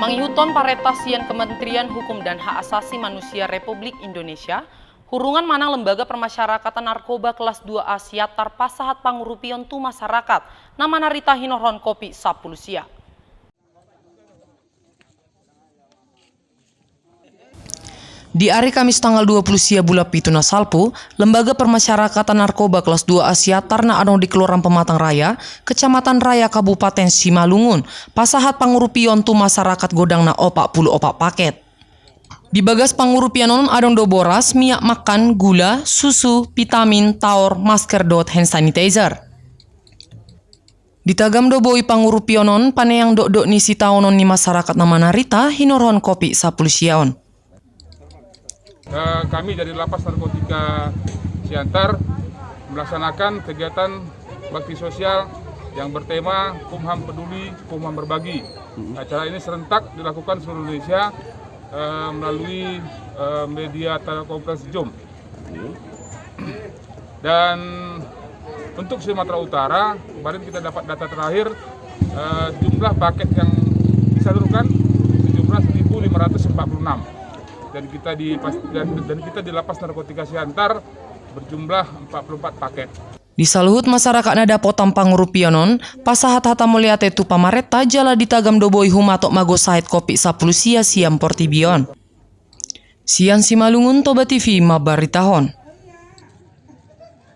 Mangihuton paretasian Kementerian Hukum dan Hak Asasi Manusia Republik Indonesia, hurungan manang lembaga permasyarakatan narkoba kelas 2A siatar pasahat pangurupion tu masyarakat, nama narita hinoron kopi 10 sia. Di hari Kamis tanggal 20 sia bulan Pituna Salpu, Lembaga Permasyarakatan Narkoba kelas 2 Asia Tarna Adong di Kelurahan Pematang Raya, Kecamatan Raya Kabupaten Simalungun, pasahat pangurupion tu masyarakat godangna 44 paket. Di bagas pangurupianon adong do boras, minyak makan, gula, susu, vitamin, taur, masker dot hand sanitizer. Ditagam do boi pangurupionon paneyang dok nisi taonon ni masyarakat nama narita hinoron kopi 10 siaon. Kami dari Lapas Narkotika Siantar melaksanakan kegiatan bakti sosial yang bertema Kumham Peduli, Kumham Berbagi. Acara ini serentak dilakukan seluruh Indonesia melalui media telekonferensi Zoom. Dan untuk Sumatera Utara, kemarin kita dapat data terakhir jumlah paket yang disalurkan jumlah 1.546. Dan kita di Lapas Narkotika Siantar berjumlah 44 paket. Di saluhut masyarakat nada potam pangurupionon, pasahat hata muliate tu pamareta jala ditagam doboi humatok magosait kopi 10 sia siam portibion. Sian Simalungun Toba TV mabaritahon.